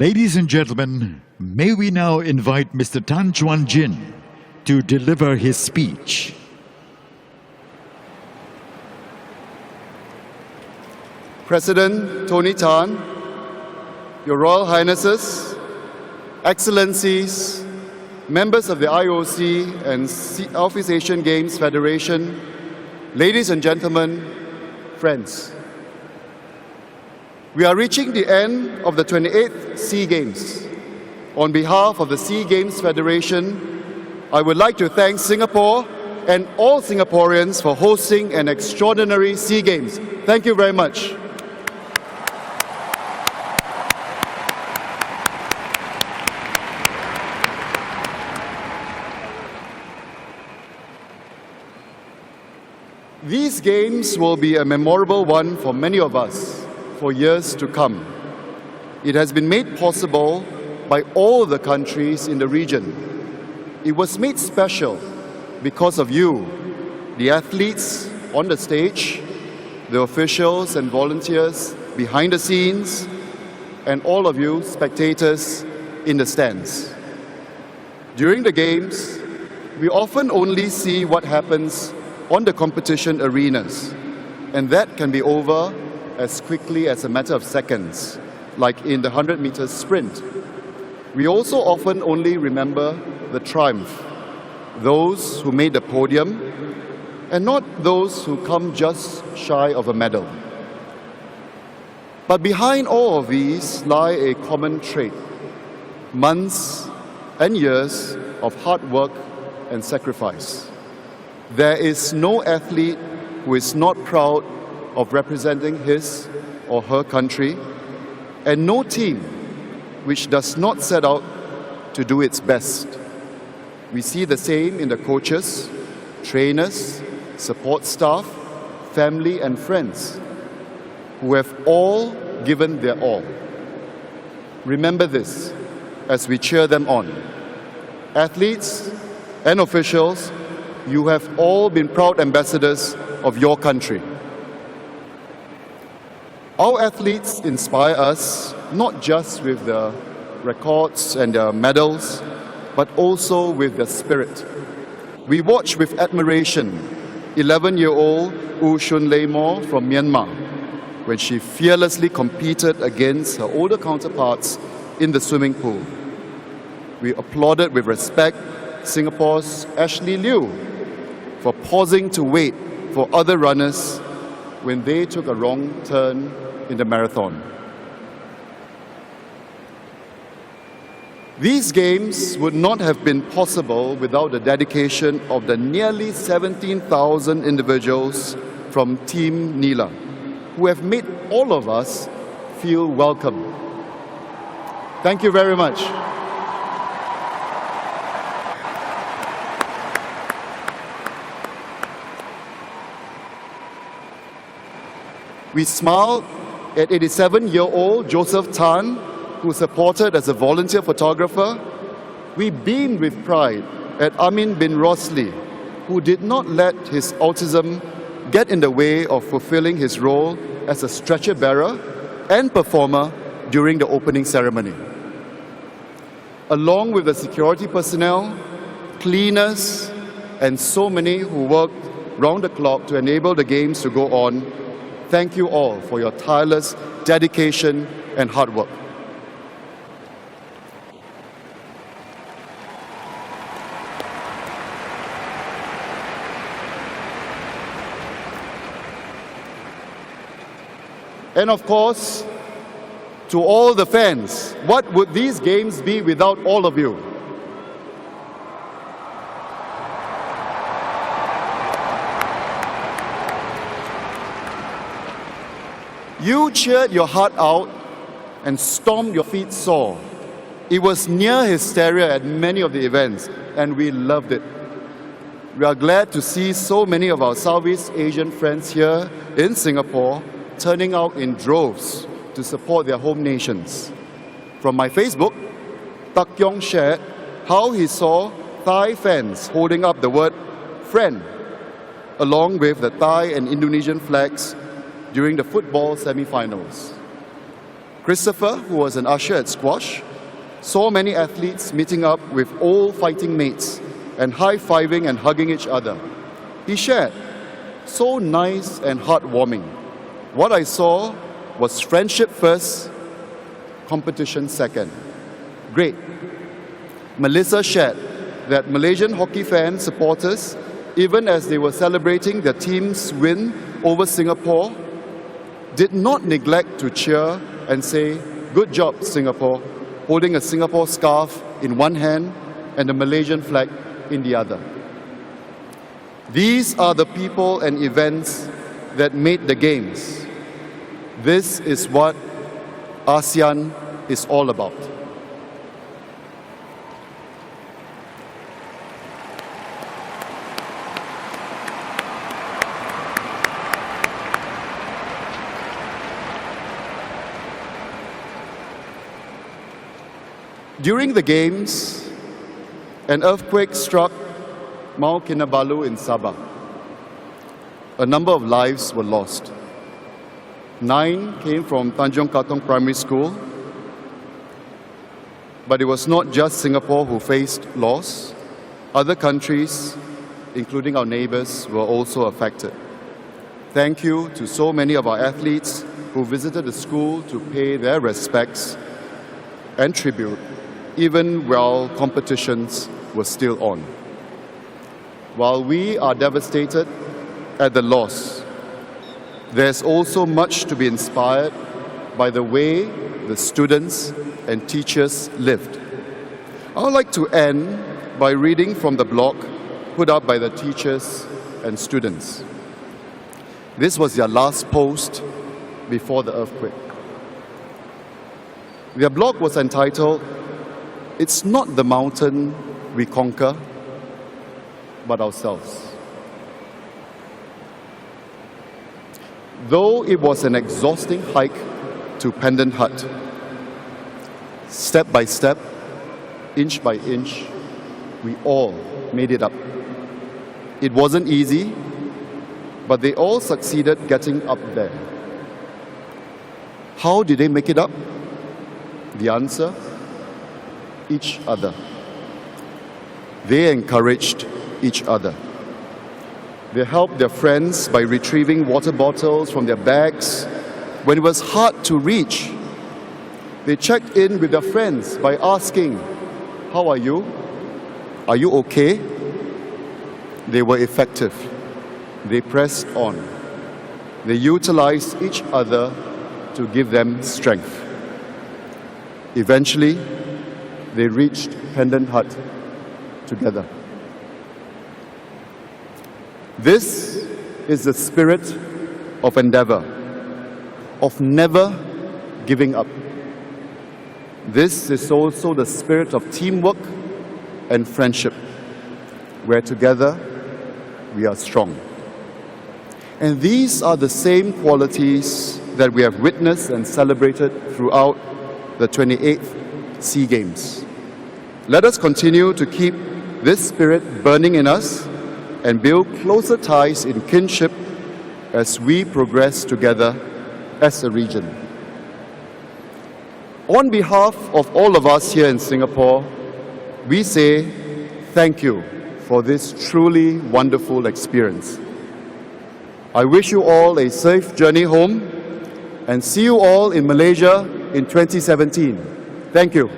Ladies and gentlemen, may we now invite Mr. Chuan-Jin to deliver his speech. President Tony Tan, Your Royal Highnesses, Excellencies, members of the IOC and Southeast Asian Games Federation, ladies and gentlemen, friends. We are reaching the end of the 28th SEA Games. On behalf of the SEA Games Federation, I would like to thank Singapore and all Singaporeans for hosting an extraordinary SEA Games. Thank you very much. These Games will be a memorable one for many of us for years to come. It has been made possible by all the countries in the region. It was made special because of you, the athletes on the stage, the officials and volunteers behind the scenes, and all of you spectators in the stands. During the Games, we often only see what happens on the competition arenas, and that can be over as quickly as a matter of seconds, like in the 100-meter sprint. We also often only remember the triumph, those who made the podium, and not those who come just shy of a medal. But behind all of these lie a common trait: months and years of hard work and sacrifice. There is no athlete who is not proud of representing his or her country, and no team which does not set out to do its best. We see the same in the coaches, trainers, support staff, family and friends who have all given their all. Remember this as we cheer them on. Athletes and officials, you have all been proud ambassadors of your country. Our athletes inspire us not just with the records and the medals, but also with their spirit. We watch with admiration 11-year-old Woo Shun Laymore from Myanmar when she fearlessly competed against her older counterparts in the swimming pool. We applauded with respect Singapore's Ashley Liu for pausing to wait for other runners when they took a wrong turn in the marathon. These Games would not have been possible without the dedication of the nearly 17,000 individuals from Team Neela, who have made all of us feel welcome. Thank you very much. We smile at 87-year-old Joseph Tan, who supported as a volunteer photographer. We beam with pride at Amin bin Rosli, who did not let his autism get in the way of fulfilling his role as a stretcher bearer and performer during the opening ceremony. Along with the security personnel, cleaners, and so many who worked round the clock to enable the Games to go on, thank you all for your tireless dedication and hard work. And of course, to all the fans, what would these Games be without all of you? You cheered your heart out and stomped your feet sore. It was near hysteria at many of the events, and we loved it. We are glad to see so many of our Southeast Asian friends here in Singapore turning out in droves to support their home nations. From my Facebook, Tak Yong shared how he saw Thai fans holding up the word friend, along with the Thai and Indonesian flags during the football semi-finals. Christopher, who was an usher at squash, saw many athletes meeting up with old fighting mates and high-fiving and hugging each other. He shared, "So nice and heartwarming. What I saw was friendship first, competition second." Great. Melissa shared that Malaysian hockey fan supporters, even as they were celebrating their team's win over Singapore, did not neglect to cheer and say, "Good job, Singapore," holding a Singapore scarf in one hand and a Malaysian flag in the other. These are the people and events that made the Games. This is what ASEAN is all about. During the Games, an earthquake struck Mount Kinabalu in Sabah. A number of lives were lost. 9 came from Tanjong Katong Primary School, but it was not just Singapore who faced loss. Other countries, including our neighbours, were also affected. Thank you to so many of our athletes who visited the school to pay their respects and tribute, even while competitions were still on. While we are devastated at the loss, there's also much to be inspired by the way the students and teachers lived. I would like to end by reading from the blog put up by the teachers and students. This was their last post before the earthquake. Their blog was entitled, "It's not the mountain we conquer, but ourselves." Though it was an exhausting hike to Pendant Hut, step by step, inch by inch, we all made it up. It wasn't easy, but they all succeeded getting up there. How did they make it up? The answer? Each other. They encouraged each other. They helped their friends by retrieving water bottles from their bags when it was hard to reach. They checked in with their friends by asking, "How are you? Are you okay?" They were effective. They pressed on. They utilized each other to give them strength. Eventually, they reached Pendant Hut together. This is the spirit of endeavor, of never giving up. This is also the spirit of teamwork and friendship, where together we are strong. And these are the same qualities that we have witnessed and celebrated throughout the 28th SEA Games. Let us continue to keep this spirit burning in us and build closer ties in kinship as we progress together as a region. On behalf of all of us here in Singapore, we say thank you for this truly wonderful experience. I wish you all a safe journey home and see you all in Malaysia in 2017. Thank you.